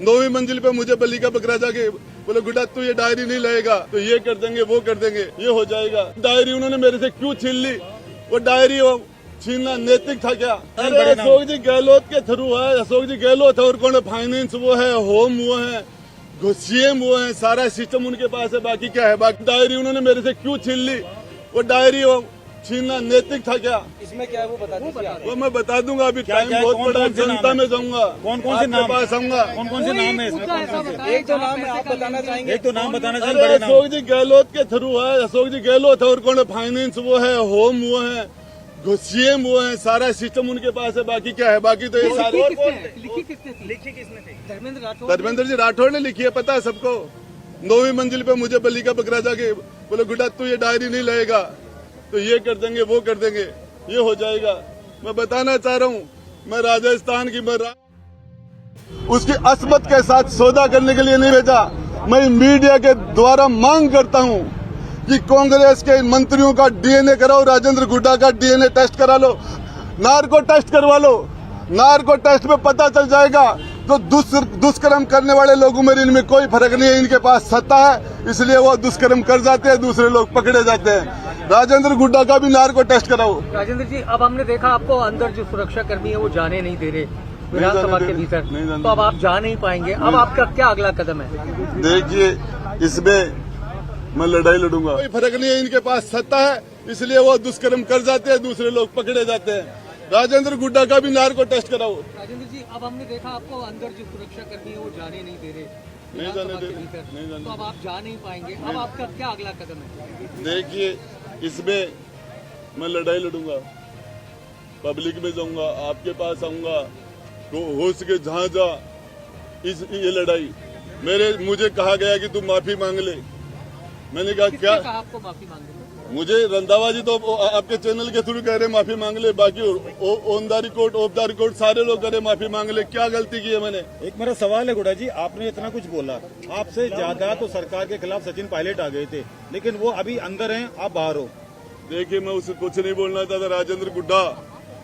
9वीं मंजिल पे मुझे बलि का बकरा जाके बोले गुड्डा तू ये डायरी नहीं लाएगा तो ये कर देंगे वो कर देंगे, ये हो जाएगा। डायरी उन्होंने मेरे से क्यों छीन ली? वो डायरी वो छीनना नैतिक था क्या? अरे अशोक जी गहलोत के थ्रू है, अशोक जी गहलोत है और कौन फाइनेंस वो है, होम वो है, सीएम वो है, सारा सिस्टम उनके पास है। बाकी क्या है? बाकी डायरी उन्होंने मेरे से क्यों छीन ली? वो डायरी वो छीनना नैतिक था क्या? इसमें क्या है वो बता दीजिए। वो मैं बता दूंगा, अभी टाइम बहुत बड़ा, जनता में जाऊंगा, कौन कौन से नाम पास आऊंगा। कौन से नाम है इसमें? एक तो नाम है, आप बताना चाहेंगे? एक तो नाम बताना चाहिए। अरे बड़े नाम अशोक जी गहलोत के थ्रू है, अशोक जी गहलोत है और कौन फाइनेंस वो है, होम वो है, सीएम वो है, सारा सिस्टम उनके पास है। बाकी क्या है? बाकी तो ये सारे लिखी किसने थी? धर्मेंद्र राठौड़। धर्मेंद्र जी राठौड़ ने लिखी है, पता है सबको। 9वीं मंजिल पे मुझे बलि का बकरा जाके बोले गुड्डा तू ये डायरी नहीं लाएगा तो ये कर देंगे वो कर देंगे, ये हो जाएगा। मैं बताना चाह रहा हूँ, मैं राजस्थान की उसकी अस्मत के साथ सौदा करने के लिए नहीं भेजा। मैं मीडिया के द्वारा मांग करता हूँ कि कांग्रेस के मंत्रियों का डीएनए कराओ, राजेंद्र गुड्डा का डीएनए टेस्ट करा लो, नार्को टेस्ट करवा लो। नार्को टेस्ट में पता चल जाएगा तो दुष्कर्म करने वाले लोगों में इनमें कोई फर्क नहीं है। इनके पास सत्ता है इसलिए वो दुष्कर्म कर जाते हैं, दूसरे लोग पकड़े जाते हैं। राजेंद्र गुड्डा का भी नार्को टेस्ट कराओ। राजेंद्र जी, अब हमने देखा आपको अंदर जो सुरक्षा कर्मी है वो जाने नहीं दे रहे विधानसभा के भीतर, तो अब आप जा नहीं पाएंगे। अब आपका क्या अगला कदम है? देखिए, इसमें मैं लड़ाई लड़ूंगा, कोई फर्क नहीं है। इनके पास सत्ता है इसलिए वो दुष्कर्म कर जाते हैं, दूसरे लोग पकड़े जाते हैं। राजेंद्र गुड्डा का भी नार्को टेस्ट कराओ। राजेंद्र जी, अब हमने देखा आपको अंदर जो सुरक्षा कर्मी है वो जाने नहीं दे रहे जाने दे भीतर, तो अब आप जा नहीं पाएंगे। अब आपका क्या अगला कदम है? देखिए, इसमें मैं लड़ाई लड़ूंगा, पब्लिक में जाऊंगा, आपके पास आऊंगा, तो हो सके जहां जा ये लड़ाई। मुझे कहा गया कि तू माफी मांग ले। मैंने कहा क्या? कहा आपको माफी मांगने? मुझे रंधावा जी तो आपके चैनल के थ्रू कह रहे माफी मांग ले, बाकी on the record of the record सारे लोग कह रहे माफी मांग ले। क्या गलती की है मैंने? एक मेरा सवाल है गुड्डा जी, आपने इतना कुछ बोला, आपसे ज्यादा तो सरकार के खिलाफ सचिन पायलट आ गए थे, लेकिन वो अभी अंदर हैं, आप बाहर हो। देखिए, मैं उसे कुछ नहीं बोलना चाहता।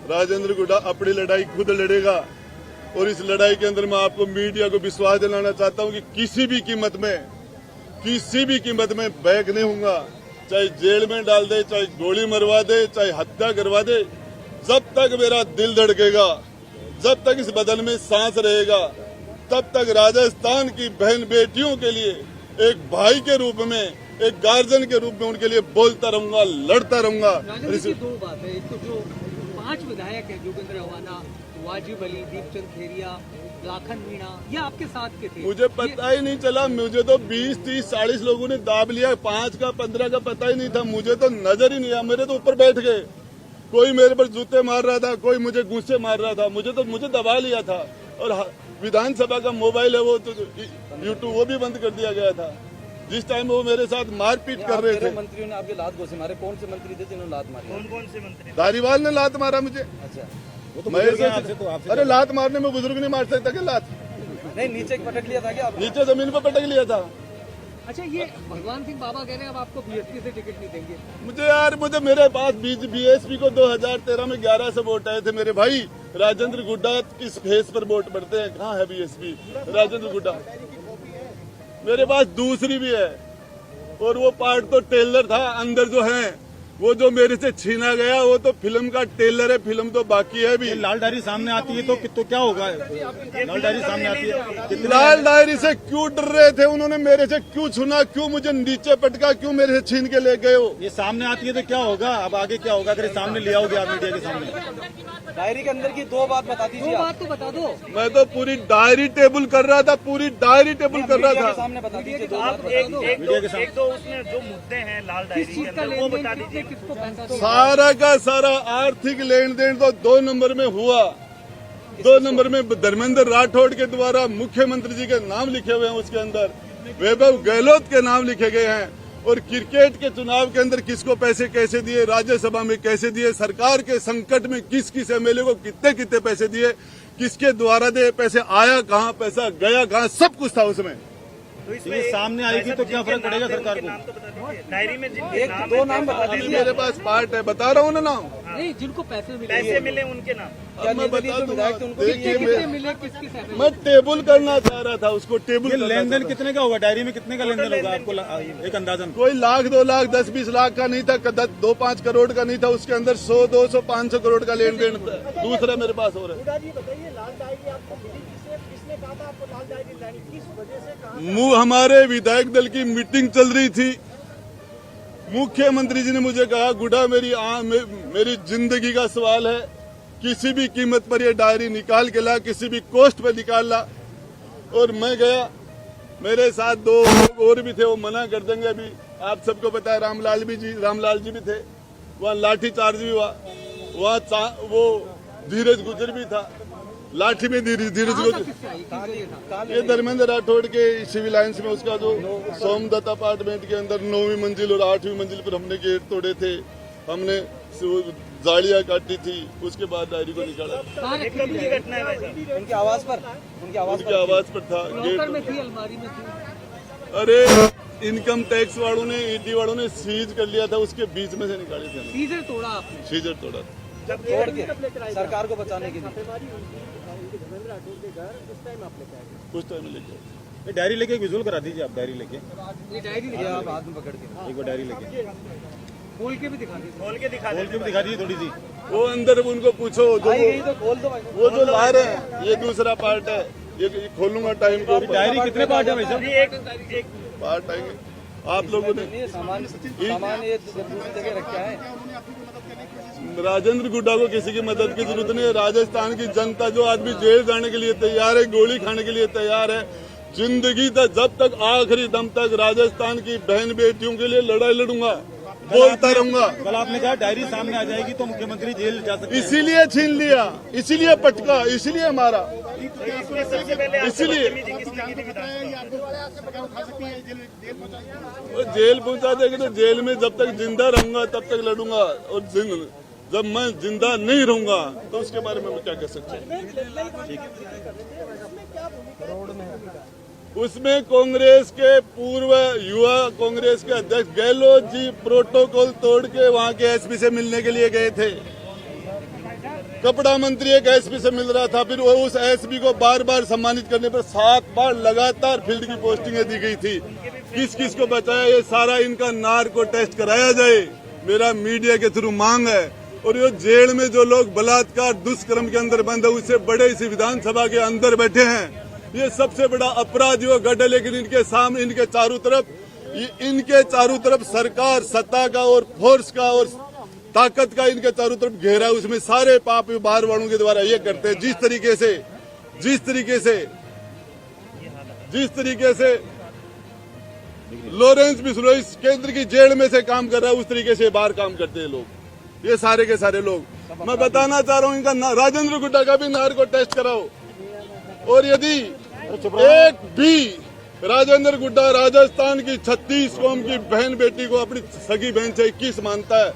राजेंद्र गुड्डा अपनी लड़ाई खुद लड़ेगा और इस लड़ाई के अंदर मैं आपको मीडिया को विश्वास दिलाना चाहता हूँ कि किसी भी कीमत में बैक नहीं होऊंगा। चाहे जेल में डाल दे, चाहे गोली मरवा दे, चाहे हत्या करवा दे, जब तक मेरा दिल धड़केगा, जब तक इस बदन में सांस रहेगा, तब तक राजस्थान की बहन बेटियों के लिए एक भाई के रूप में, एक गार्जियन के रूप में उनके लिए बोलता रहूंगा, लड़ता रहूंगा। दो बात है, एक तो जो 5 विधायक है, जोगेंद्र अवाना, वाजिब अली, दीपचंद खेरिया, लाखन मीणा, ये आपके साथ के थे। मुझे पता ही नहीं चला। मुझे तो 20, 30, 40 लोगों ने दाब लिया, 5 का 15 का पता ही नहीं था। मुझे तो नजर ही नहीं आया। मेरे तो ऊपर बैठ गए, कोई मेरे पर जूते मार रहा था, कोई मुझे गुस्से मार रहा था। मुझे दबा लिया था। और विधानसभा का मोबाइल है वो तो यूट्यूब वो भी बंद कर दिया गया था जिस टाइम वो मेरे साथ मारपीट कर रहे थे। मंत्रियों ने आपके लात घोंसे मारे, कौन से मंत्री थे जिन्होंने लात मारी? कौन से मंत्री? धारीवाल ने लात मारा मुझे। अच्छा, वो तो मैं अरे लात मारने में बुजुर्ग नहीं मार सकता क्या? लात नहीं, नीचे पटक लिया था क्या? नीचे जमीन पर पटक लिया था। अच्छा, ये भगवान सिंह बाबा कह रहे हैं अब आपको बीएसपी से टिकट नहीं देंगे। मुझे मेरे पास बीएसपी को 2013 में 11 से वोट आए थे मेरे भाई। राजेंद्र गुड्डा किस फेस पर वोट पड़ते हैं? कहाँ है बीएसपी? राजेंद्र गुड्डा मेरे पास दूसरी भी है और वो पार्ट तो टेलर था। अंदर जो है वो जो मेरे से छीना गया वो तो फिल्म का टेलर है, फिल्म तो बाकी है भी। लाल डायरी सामने आती है तो क्या होगा? लाल डायरी सामने आती है, लाल डायरी से क्यों डर रहे थे? उन्होंने मेरे से क्यों छूना? क्यों मुझे नीचे पटका? क्यों मेरे से छीन के ले गए हो? ये सामने आती है तो क्या होगा? अब आगे क्या होगा अगर सामने ले आओगे आप मीडिया के सामने? डायरी के अंदर की 2 बात बता दीजिए। 2 बात तो बता दो। मैं तो पूरी डायरी टेबल कर रहा था, पूरी डायरी टेबल कर रहा था। सामने बता दीजिए। 2 बात एक दो उसमें जो मुद्दे हैं लाल डायरी के अंदर वो बता दीजिए। किसको पैसा दो? सारा का सारा आर्थिक लेन देन तो 2 नंबर में हुआ। 2 नंबर में धर्मेंद्र राठौड़ के द्वारा मुख्यमंत्री जी के नाम लिखे हुए हैं, उसके अंदर वैभव गहलोत के नाम लिखे गए हैं। और क्रिकेट के चुनाव के अंदर किसको पैसे कैसे दिए, राज्यसभा में कैसे दिए, सरकार के संकट में किस एमएलए को कितने पैसे दिए, किसके द्वारा दे पैसे, आया कहाँ, पैसा गया कहाँ, सब कुछ था उसमें। तो ये सामने आएगी तो क्या फर्क पड़ेगा सरकार को? नाम तो बता दीजिए डायरी में जिनके एक नाम दो है, नाम बता दीजिए। मेरे पास पार्ट है, बता रहा हूँ ना नाम। नहीं, जिनको पैसे मिले पैसे मिले उनके नाम। अब मैं बता दूंगा। देखिए कितने मिले, किस किस ऐप में? मैं टेबल करना चाह रहा था, उसको टेबल ये करना लेन देन चाह रहा कितने का होगा? डायरी में कितने का लेन देन होगा आपको एक अंदाजन? था। कोई लाख 2 लाख 10-20 लाख का नहीं था, 2-5 करोड़ का नहीं था, उसके अंदर 100-200 500 करोड़ का लेन देन था। दूसरा मेरे पास हो रहा है। बताइए लाल डायरी आपको मिली किसने कहा था आपको लाल डायरी लानी, किस वजह से कहा? मुंह हमारे विधायक दल की मीटिंग चल रही थी, मुख्यमंत्री जी ने मुझे कहा गुड्डा मेरी जिंदगी का सवाल है, किसी भी कीमत पर ये डायरी निकाल के ला, किसी भी कॉस्ट पे निकाल ला। और मैं गया, मेरे साथ 2 लोग और भी थे, वो मना कर देंगे। अभी आप सबको पता है रामलाल जी भी थे, वहाँ लाठी चार्ज भी हुआ, वहाँ वो धीरज गुजर भी था, लाठी में धीरज गुजर। ये धर्मेंद्र राठौड़ के सिविल लाइन्स में उसका जो सोमदत्त अपार्टमेंट के अंदर 9वीं मंजिल और 8वीं मंजिल पर हमने गेट तोड़े थे, हमने जालियां काटी थी, उसके बाद डायरी को निकाला। ये कब की घटना है भाई साहब? उनकी आवाज पर था लॉकर में गेट। थी, अलमारी में थी। अरे इनकम टैक्स वालों ने, ईडी वालों ने सीज कर लिया था, उसके बीच में से निकाले थे। सीजर तोड़ा आपने। सीजर तोड़ा। तोड़ के सरकार को बचाने के लिए। कुछ टाइम लेके ये डायरी लेके एक विजुअल करा दीजिए आप, डायरी लेके ये डायरी ये आप हाथ में पकड़ के एक बार डायरी लेके खोल के भी दिखा दीजिए। खोल के दिखा खोल दे। के भी दिखा दीजिए थोड़ी सी। वो अंदर उनको पूछो, जो तो खोल दो भाई। वो जो ला रहे हैं, ये दूसरा पार्ट है, ये खोलूंगा टाइम को। डायरी कितने पार्ट है भाई साहब? ये एक पार्ट आएंगे आप लोगों ने। ये सामान ये दूसरी जगह रखा है। राजेंद्र गुड्डा को किसी की मदद की जरूरत नहीं है। राजस्थान की जनता, जो आदमी जेल जाने के लिए तैयार है, गोली खाने के लिए तैयार है, जिंदगी तक जब तक आखिरी दम तक राजस्थान की बहन बेटियों के लिए लड़ाई लड़ूंगा, बोलता रहूंगा। कल आपने कहा डायरी सामने आ जाएगी तो मुख्यमंत्री जेल जा सकते हैं। इसीलिए छीन लिया, इसीलिए पटका, इसीलिए मारा, इसमें सबसे पहले आपसे इसीलिए बदतमीजी किसने की थी विधानसभा वो जेल पहुंचा देगी। तो जेल में जब तक जिंदा रहूंगा तब तक लड़ूंगा, और जब मैं जिंदा नहीं रहूंगा तो उसके बारे में मैं क्या कह सकता हूँ। उसमें कांग्रेस के पूर्व युवा कांग्रेस के अध्यक्ष गहलोत जी प्रोटोकॉल तोड़ के वहां के एसपी से मिलने के लिए गए थे। कपड़ा मंत्री एक एसपी से मिल रहा था, फिर वो उस एसपी को बार बार सम्मानित करने पर 7 बार लगातार फील्ड की पोस्टिंगें दी गई थी। किस किस को बचाया, ये सारा इनका नार्को टेस्ट कराया जाए, मेरा मीडिया के थ्रू मांग है। और ये जेल में जो लोग बलात्कार दुष्कर्म के अंदर बंद है, उससे बड़े इसी विधानसभा के अंदर बैठे हैं, ये सबसे बड़ा अपराधी वो गढ़ है। लेकिन इनके सामने, इनके चारों तरफ सरकार, सत्ता का और फोर्स का और ताकत का इनके चारों तरफ घेरा है। उसमें सारे पाप बाहर वालों के द्वारा ये करते हैं। जिस तरीके से लॉरेंस बिश्नोई केंद्र की जेल में से काम कर रहा है, उस तरीके से बाहर काम करते हैं लोग, ये सारे के सारे लोग। मैं बताना चाह रहा हूँ, इनका राजेंद्र गुड्डा का भी नार्को टेस्ट कराओ। और यदि एक भी राजेंद्र गुड्डा राजस्थान की 36 कौम की बहन बेटी को अपनी सगी बहन से 21 मानता है,